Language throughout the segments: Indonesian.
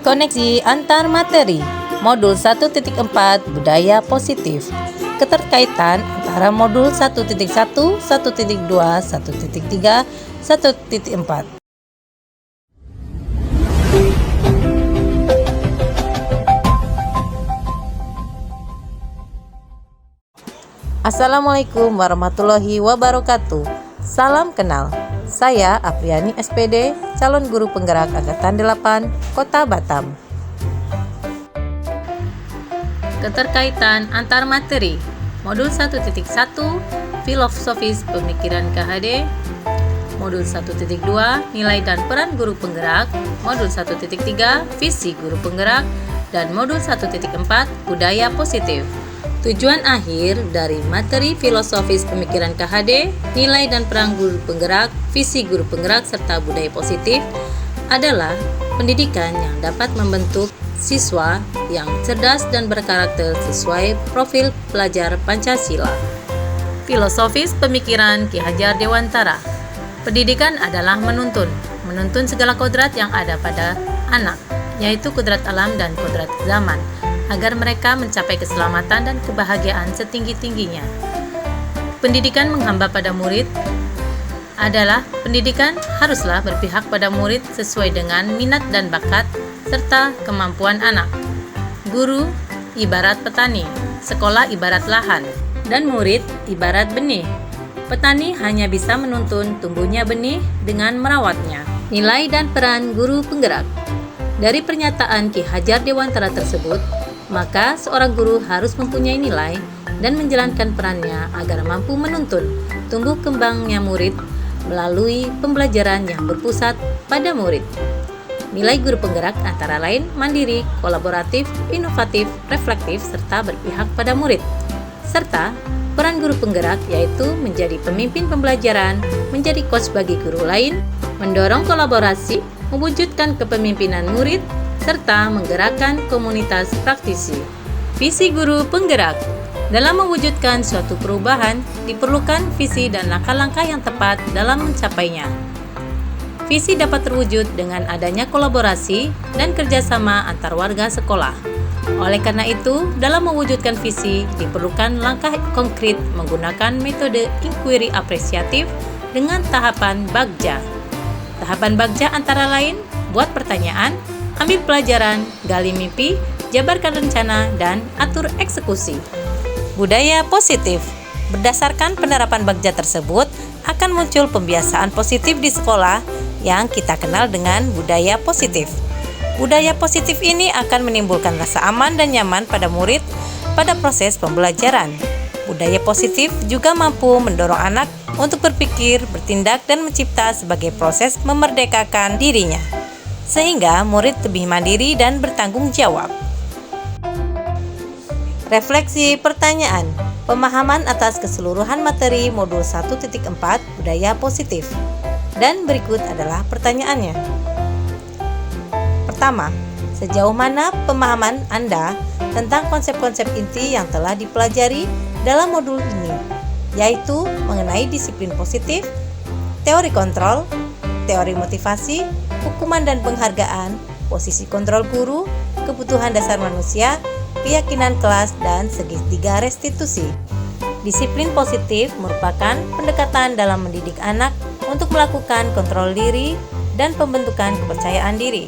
Koneksi antar materi. Modul 1.4 Budaya Positif. Keterkaitan antara modul 1.1, 1.2, 1.3, 1.4. Assalamualaikum warahmatullahi wabarakatuh. Salam kenal. Saya Apriani SPD, calon guru penggerak angkatan 8, Kota Batam. Keterkaitan antar materi. Modul 1.1 Filosofis Pemikiran KHD. Modul 1.2 Nilai dan Peran Guru Penggerak. Modul 1.3 Visi Guru Penggerak. Dan modul 1.4 Budaya Positif. Tujuan akhir dari materi filosofis pemikiran KHD, nilai dan peran guru penggerak, visi guru penggerak, serta budaya positif adalah pendidikan yang dapat membentuk siswa yang cerdas dan berkarakter sesuai profil pelajar Pancasila. Filosofis pemikiran Ki Hajar Dewantara. Pendidikan adalah menuntun segala kodrat yang ada pada anak, yaitu kodrat alam dan kodrat zaman, agar mereka mencapai keselamatan dan kebahagiaan setinggi-tingginya. Pendidikan menghamba pada murid adalah pendidikan haruslah berpihak pada murid sesuai dengan minat dan bakat serta kemampuan anak. Guru ibarat petani, sekolah ibarat lahan, dan murid ibarat benih. Petani hanya bisa menuntun tumbuhnya benih dengan merawatnya. Nilai dan peran guru penggerak. Dari pernyataan Ki Hajar Dewantara tersebut, maka seorang guru harus mempunyai nilai dan menjalankan perannya agar mampu menuntun tumbuh kembangnya murid melalui pembelajaran yang berpusat pada murid. Nilai guru penggerak antara lain mandiri, kolaboratif, inovatif, reflektif, serta berpihak pada murid. Serta peran guru penggerak yaitu menjadi pemimpin pembelajaran, menjadi coach bagi guru lain, mendorong kolaborasi, mewujudkan kepemimpinan murid, serta menggerakkan komunitas praktisi. Visi guru penggerak. Dalam mewujudkan suatu perubahan, diperlukan visi dan langkah-langkah yang tepat dalam mencapainya. Visi dapat terwujud dengan adanya kolaborasi dan kerjasama antar warga sekolah. Oleh karena itu, dalam mewujudkan visi, diperlukan langkah konkret menggunakan metode inquiry apresiatif dengan tahapan bagja. Tahapan bagja antara lain, buat pertanyaan, ambil pelajaran, gali mimpi, jabarkan rencana, dan atur eksekusi. Budaya positif. Berdasarkan penerapan bagja tersebut, akan muncul pembiasaan positif di sekolah yang kita kenal dengan budaya positif. Budaya positif ini akan menimbulkan rasa aman dan nyaman pada murid pada proses pembelajaran. Budaya positif juga mampu mendorong anak untuk berpikir, bertindak, dan mencipta sebagai proses memerdekakan dirinya, sehingga murid lebih mandiri dan bertanggung jawab. Refleksi pertanyaan. Pemahaman atas keseluruhan materi modul 1.4 Budaya Positif. Dan berikut adalah pertanyaannya. Pertama, sejauh mana pemahaman Anda tentang konsep-konsep inti yang telah dipelajari dalam modul ini, yaitu mengenai disiplin positif, teori kontrol, teori motivasi, hukuman dan penghargaan, posisi kontrol guru, kebutuhan dasar manusia, keyakinan kelas, dan segitiga restitusi. Disiplin positif merupakan pendekatan dalam mendidik anak untuk melakukan kontrol diri dan pembentukan kepercayaan diri.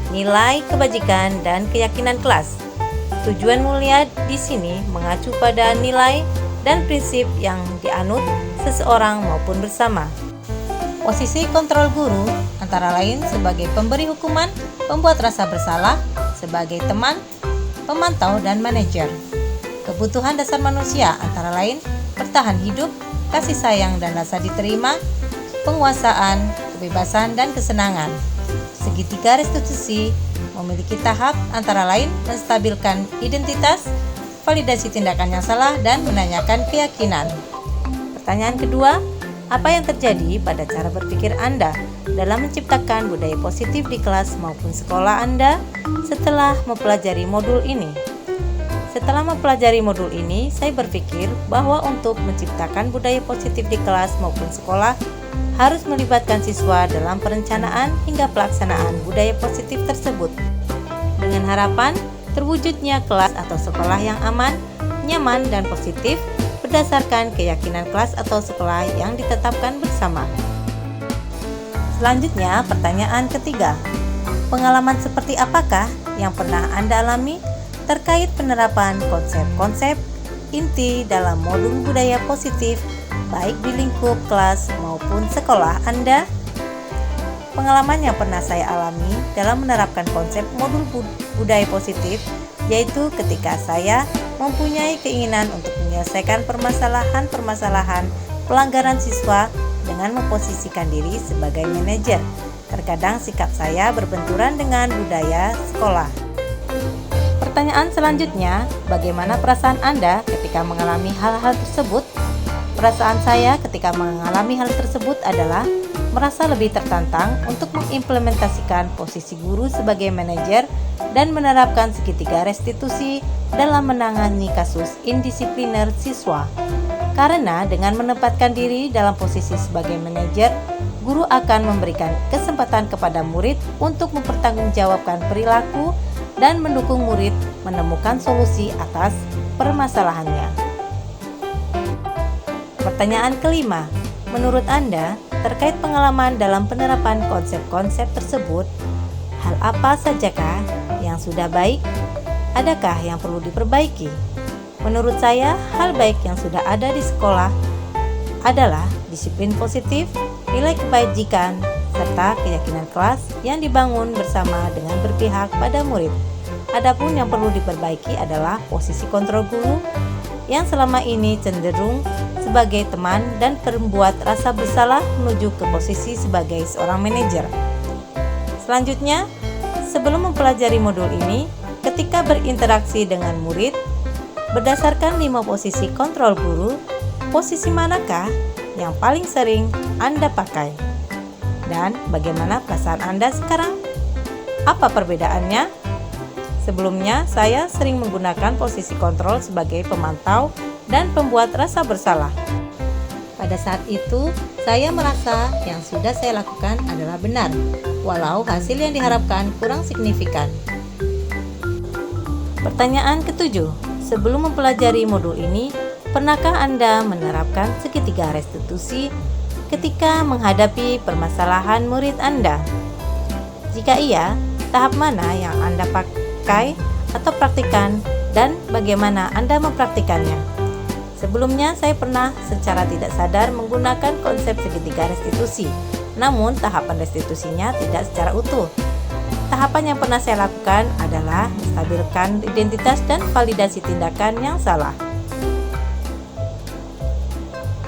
Nilai kebajikan dan keyakinan kelas. Tujuan mulia di sini mengacu pada nilai dan prinsip yang dianut seseorang maupun bersama. Posisi kontrol guru antara lain sebagai pemberi hukuman, pembuat rasa bersalah, sebagai teman, pemantau, dan manajer. Kebutuhan dasar manusia antara lain bertahan hidup, kasih sayang dan rasa diterima, penguasaan, kebebasan, dan kesenangan. Segitiga restitusi memiliki tahap antara lain menstabilkan identitas, validasi tindakan yang salah, dan menanyakan keyakinan. Pertanyaan kedua, apa yang terjadi pada cara berpikir Anda dalam menciptakan budaya positif di kelas maupun sekolah Anda setelah mempelajari modul ini? Setelah mempelajari modul ini, saya berpikir bahwa untuk menciptakan budaya positif di kelas maupun sekolah harus melibatkan siswa dalam perencanaan hingga pelaksanaan budaya positif tersebut. dengan harapan terwujudnya kelas atau sekolah yang aman, nyaman, dan positif berdasarkan keyakinan kelas atau sekolah yang ditetapkan bersama. Selanjutnya, pertanyaan ketiga. Pengalaman seperti apakah yang pernah Anda alami terkait penerapan konsep-konsep inti dalam modul budaya positif baik di lingkup kelas maupun sekolah Anda? Pengalaman yang pernah saya alami dalam menerapkan konsep modul budaya positif yaitu ketika saya mempunyai keinginan untuk menyelesaikan permasalahan-permasalahan pelanggaran siswa dengan memposisikan diri sebagai manajer. Terkadang sikap saya berbenturan dengan budaya sekolah. Pertanyaan selanjutnya, bagaimana perasaan Anda ketika mengalami hal-hal tersebut? Perasaan saya ketika mengalami hal tersebut adalah merasa lebih tertantang untuk mengimplementasikan posisi guru sebagai manajer dan menerapkan segitiga restitusi dalam menangani kasus indisipliner siswa. Karena dengan menempatkan diri dalam posisi sebagai manajer, guru akan memberikan kesempatan kepada murid untuk mempertanggungjawabkan perilaku dan mendukung murid menemukan solusi atas permasalahannya. Pertanyaan kelima, menurut Anda, terkait pengalaman dalam penerapan konsep-konsep tersebut, hal apa sajakah yang sudah baik? Adakah yang perlu diperbaiki? Menurut saya, hal baik yang sudah ada di sekolah adalah disiplin positif, nilai kebajikan, serta keyakinan kelas yang dibangun bersama dengan berpihak pada murid. Adapun yang perlu diperbaiki adalah posisi kontrol guru yang selama ini cenderung sebagai teman dan membuat rasa bersalah menuju ke posisi sebagai seorang manajer. Selanjutnya, sebelum mempelajari modul ini, ketika berinteraksi dengan murid, berdasarkan 5 posisi kontrol guru, posisi manakah yang paling sering Anda pakai? Dan bagaimana perasaan Anda sekarang? Apa perbedaannya? Sebelumnya, saya sering menggunakan posisi kontrol sebagai pemantau dan pembuat rasa bersalah. Pada saat itu, saya merasa yang sudah saya lakukan adalah benar, walau hasil yang diharapkan kurang signifikan. Pertanyaan ketujuh, sebelum mempelajari modul ini, pernahkah Anda menerapkan segitiga restitusi ketika menghadapi permasalahan murid Anda? Jika iya, tahap mana yang Anda pakai atau praktikkan dan bagaimana Anda mempraktikannya? Sebelumnya saya pernah secara tidak sadar menggunakan konsep segitiga restitusi, namun tahapan restitusinya tidak secara utuh. Tahapan yang pernah saya lakukan adalah menstabilkan identitas dan validasi tindakan yang salah.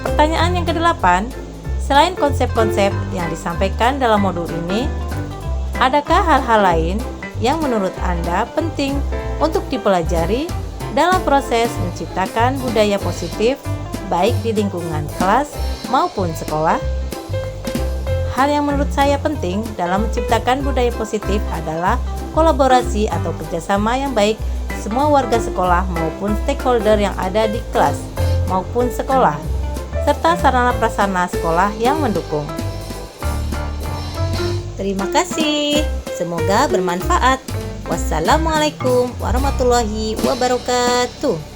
Pertanyaan yang kedelapan, selain konsep-konsep yang disampaikan dalam modul ini, adakah hal-hal lain yang menurut Anda penting untuk dipelajari dalam proses menciptakan budaya positif baik di lingkungan kelas maupun sekolah? Hal yang menurut saya penting dalam menciptakan budaya positif adalah kolaborasi atau kerjasama yang baik semua warga sekolah maupun stakeholder yang ada di kelas maupun sekolah, serta sarana prasarana sekolah yang mendukung. Terima kasih, semoga bermanfaat. Wassalamualaikum warahmatullahi wabarakatuh.